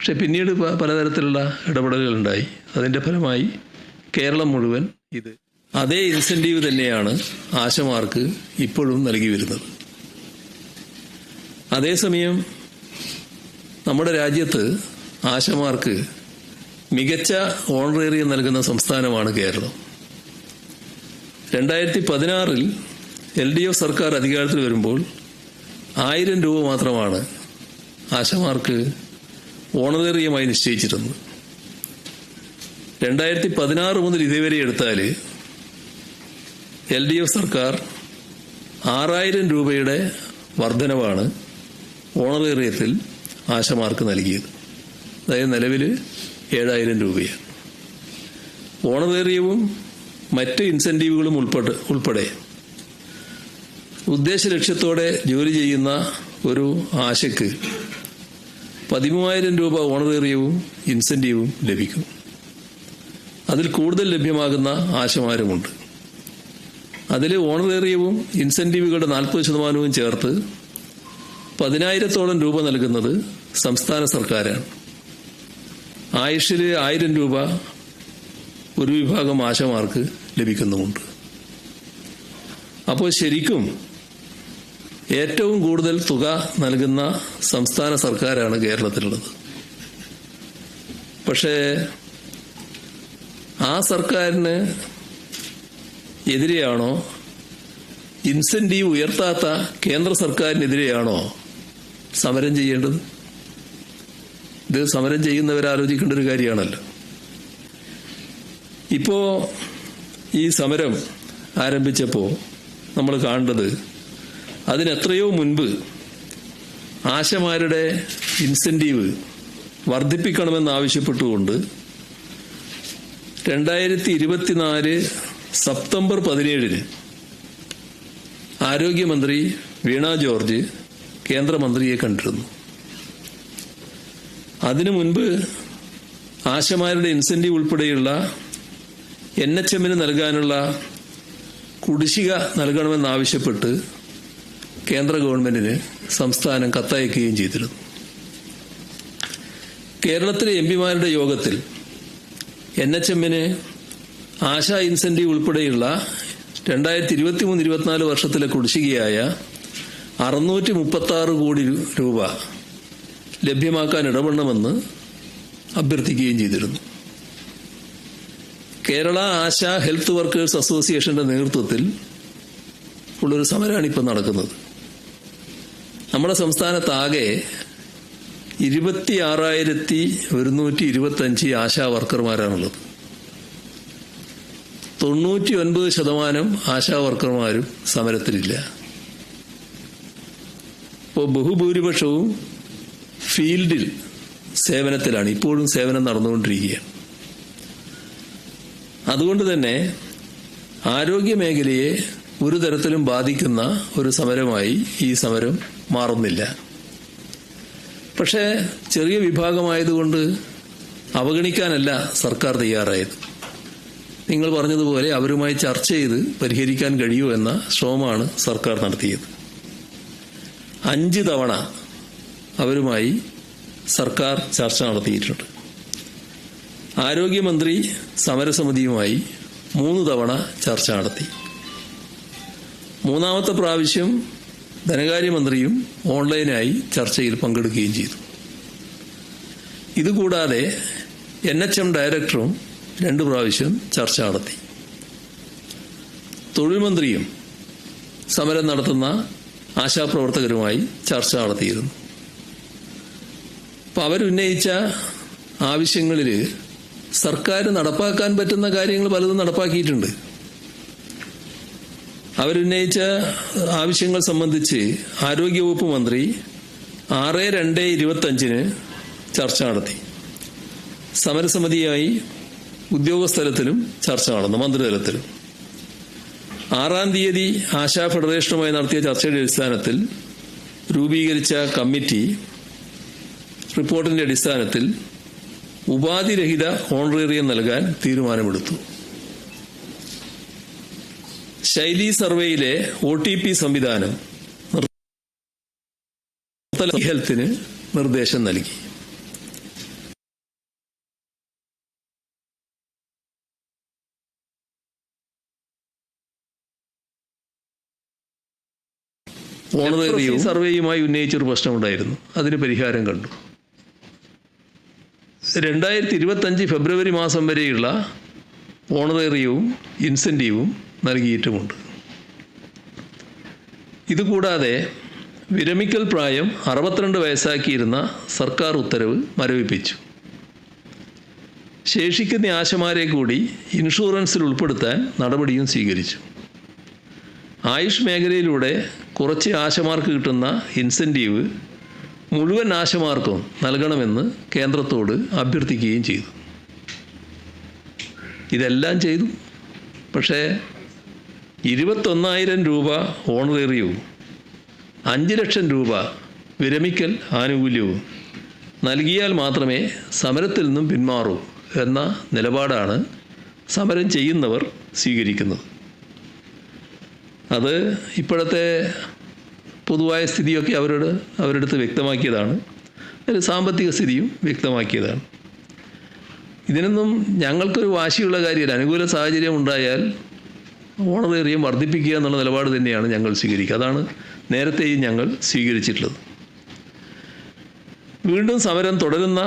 പക്ഷെ പിന്നീട് പലതരത്തിലുള്ള ഇടപെടലുകളുണ്ടായി. അതിൻ്റെ ഫലമായി കേരളം മുഴുവൻ അതേ ഇൻസെൻറ്റീവ് തന്നെയാണ് ആശമാർക്ക് ഇപ്പോഴും നൽകി വരുന്നത്. അതേസമയം നമ്മുടെ രാജ്യത്ത് ആശമാർക്ക് മികച്ച ഓണറേറിയം നൽകുന്ന സംസ്ഥാനമാണ് കേരളം. 2016 LDF സർക്കാർ അധികാരത്തിൽ വരുമ്പോൾ 1000 രൂപ മാത്രമാണ് ആശമാർക്ക് ഓണറേറിയമായി നിശ്ചയിച്ചിരുന്നത്. 2016 മുതൽ ഇതുവരെ എടുത്താൽ LDF സർക്കാർ 6000 രൂപയുടെ വർധനവാണ് ഓണറേറിയത്തിൽ ആശമാർക്ക് നൽകിയത്. അതായത് നിലവിൽ 7000 രൂപയാണ്. ഓണറേറിയവും മറ്റ് ഇൻസെൻറ്റീവുകളും ഉൾപ്പെടെ ഉദ്ദേശ ലക്ഷ്യത്തോടെ ജോലി ചെയ്യുന്ന ഒരു ആശയ്ക്ക് 13,000 രൂപ ഓണറേറിയവും ഇൻസെൻറ്റീവും ലഭിക്കും. അതിൽ കൂടുതൽ ലഭ്യമാകുന്ന ആശമാരുമുണ്ട്. അതിൽ ഓണറേറിയവും ഇൻസെൻറ്റീവുകളുടെ 40% ചേർത്ത് 10,000-ഓളം രൂപ നൽകുന്നത് സംസ്ഥാന സർക്കാരാണ്. ആയുഷിൽ 1000 രൂപ ഒരു വിഭാഗം ആശമാർക്ക് ലഭിക്കുന്നുമുണ്ട്. അപ്പോൾ ശരിക്കും ഏറ്റവും കൂടുതൽ തുക നൽകുന്ന സംസ്ഥാന സർക്കാരാണ് കേരളത്തിലുള്ളത്. പക്ഷേ ആ സർക്കാരിന് എതിരെയാണോ, ഇൻസെൻറ്റീവ് ഉയർത്താത്ത കേന്ദ്ര സർക്കാരിനെതിരെയാണോ സമരം ചെയ്യേണ്ടത്? ഇത് സമരം ചെയ്യുന്നവരാലോചിക്കേണ്ട ഒരു കാര്യമാണല്ലോ. ഇപ്പോൾ ഈ സമരം ആരംഭിച്ചപ്പോൾ നമ്മൾ കാണേണ്ടത് അതിനെത്രയോ മുൻപ് ആശമാരുടെ ഇൻസെൻറ്റീവ് വർദ്ധിപ്പിക്കണമെന്നാവശ്യപ്പെട്ടുകൊണ്ട് 2024 സെപ്റ്റംബർ 17 ആരോഗ്യമന്ത്രി വീണ ജോർജ് കേന്ദ്രമന്ത്രിയെ കണ്ടിരുന്നു. അതിനു മുൻപ് ആശമാരുടെ ഇൻസെൻറ്റീവ് ഉൾപ്പെടെയുള്ള NHMന് നൽകാനുള്ള കുടിശ്ശിക നൽകണമെന്നാവശ്യപ്പെട്ട് കേന്ദ്ര ഗവൺമെന്റിന് സംസ്ഥാനം കത്തയക്കുകയും ചെയ്തിരുന്നു. കേരളത്തിലെ MPമാരുടെ യോഗത്തിൽ NHMന് ആശാ ഇൻസെൻറ്റീവ് ഉൾപ്പെടെയുള്ള 2023-24 വർഷത്തിലെ കുടിശ്ശികയായ 636 കോടി രൂപ ലഭ്യമാക്കാൻ ഇടപെടണമെന്ന് അഭ്യർത്ഥിക്കുകയും ചെയ്തിരുന്നു. കേരള ആശാ ഹെൽത്ത് വർക്കേഴ്സ് അസോസിയേഷന്റെ നേതൃത്വത്തിൽ ഉള്ളൊരു സമരമാണ് ഇപ്പം നടക്കുന്നത്. നമ്മുടെ സംസ്ഥാനത്താകെ 26,125 ആശാ വർക്കർമാരാണുള്ളത്. 99% ആശാ വർക്കർമാരും സമരത്തിലില്ല. ഇപ്പോൾ ബഹുഭൂരിപക്ഷവും ഫീൽഡിൽ സേവനത്തിലാണ്, ഇപ്പോഴും സേവനം നടന്നുകൊണ്ടിരിക്കുകയാണ്. അതുകൊണ്ട് തന്നെ ആരോഗ്യ മേഖലയെ ഒരു തരത്തിലും ബാധിക്കുന്ന ഒരു സമരമായി ഈ സമരം മാറുന്നില്ല. പക്ഷേ ചെറിയ വിഭാഗമായതുകൊണ്ട് അവഗണിക്കാനല്ല സർക്കാർ തയ്യാറായത്. നിങ്ങൾ പറഞ്ഞതുപോലെ അവരുമായി ചർച്ച ചെയ്ത് പരിഹരിക്കാൻ കഴിയുമോ എന്ന ശ്രമമാണ് സർക്കാർ നടത്തിയത്. 5 തവണ അവരുമായി സർക്കാർ ചർച്ച നടത്തിയിട്ടുണ്ട്. ആരോഗ്യമന്ത്രി സമരസമിതിയുമായി 3 തവണ ചർച്ച നടത്തി. 3ാമത്തെ പ്രാവശ്യം ധനകാര്യമന്ത്രിയും ഓൺലൈനായി ചർച്ചയിൽ പങ്കെടുക്കുകയും ചെയ്തു. ഇതുകൂടാതെ NHM ഡയറക്ടറും 2 പ്രാവശ്യം ചർച്ച നടത്തി. തൊഴിൽ മന്ത്രിയും സമരം നടത്തുന്ന ആശാപ്രവർത്തകരുമായി ചർച്ച നടത്തിയിരുന്നു. അപ്പോൾ അവരുന്നയിച്ച ആവശ്യങ്ങളിൽ സർക്കാർ നടപ്പാക്കാൻ പറ്റുന്ന കാര്യങ്ങൾ പലതും നടപ്പാക്കിയിട്ടുണ്ട്. അവരുന്നയിച്ച ആവശ്യങ്ങൾ സംബന്ധിച്ച് ആരോഗ്യവകുപ്പ് മന്ത്രി 6/2/25 ചർച്ച നടത്തി. സമരസമിതിയായി ഉദ്യോഗസ്ഥലത്തിലും ചർച്ച നടന്നു, മന്ത്രിതലത്തിലും. 6-ാം തീയതി ആശാ ഫെഡറേഷനുമായി നടത്തിയ ചർച്ചയുടെ അടിസ്ഥാനത്തിൽ രൂപീകരിച്ച കമ്മിറ്റി റിപ്പോർട്ടിന്റെ അടിസ്ഥാനത്തിൽ ഉപാധിരഹിത ഓണറേറിയം നൽകാൻ തീരുമാനമെടുത്തു. ശൈലി സർവേയിലെ OTP സംവിധാനം ഹെൽത്തിന് നിർദ്ദേശം നൽകി. ഓണറേറിയവും സർവേയുമായി ഉന്നയിച്ചൊരു പ്രശ്നമുണ്ടായിരുന്നു. അതിന് പരിഹാരം കണ്ടു. 2025 ഫെബ്രുവരി മാസം വരെയുള്ള ഓണറേറിയവും ഇൻസെൻറ്റീവും നൽകിയിട്ടുമുണ്ട്. ഇതുകൂടാതെ വിരമിക്കൽ പ്രായം 62 വയസ്സാക്കിയിരുന്ന സർക്കാർ ഉത്തരവ് മരവിപ്പിച്ചു. ശേഷിക്കുന്ന ആശമാരെ കൂടി ഇൻഷുറൻസിൽ ഉൾപ്പെടുത്താൻ നടപടിയും സ്വീകരിച്ചു. ആയുഷ് മേഖലയിലൂടെ കുറച്ച് ആശമാർക്ക് കിട്ടുന്ന ഇൻസെൻറ്റീവ് മുഴുവൻ ആശമാർക്കും നൽകണമെന്ന് കേന്ദ്രത്തോട് അഭ്യർത്ഥിക്കുകയും ചെയ്തു. ഇതെല്ലാം ചെയ്തു. പക്ഷേ 21,000 രൂപ ഓണറേറിയവും 5 ലക്ഷം രൂപ വിരമിക്കൽ ആനുകൂല്യവും നൽകിയാൽ മാത്രമേ സമരത്തിൽ നിന്നും പിന്മാറൂ എന്ന നിലപാടാണ് സമരം ചെയ്യുന്നവർ സ്വീകരിക്കുന്നത്. അത് ഇപ്പോഴത്തെ പൊതുവായ സ്ഥിതിയൊക്കെ അവരുടെ അടുത്ത് വ്യക്തമാക്കിയതാണ്. അതിൽ സാമ്പത്തിക സ്ഥിതിയും വ്യക്തമാക്കിയതാണ്. ഇതിനൊന്നും ഞങ്ങൾക്കൊരു വാശിയുള്ള കാര്യമില്ല. അനുകൂല സാഹചര്യം ഉണ്ടായാൽ ഓണറേറിയം വർദ്ധിപ്പിക്കുക എന്നുള്ള നിലപാട് തന്നെയാണ് ഞങ്ങൾ സ്വീകരിക്കുക. അതാണ് നേരത്തെയും ഞങ്ങൾ സ്വീകരിച്ചിട്ടുള്ളത്. വീണ്ടും സമരം തുടരുന്ന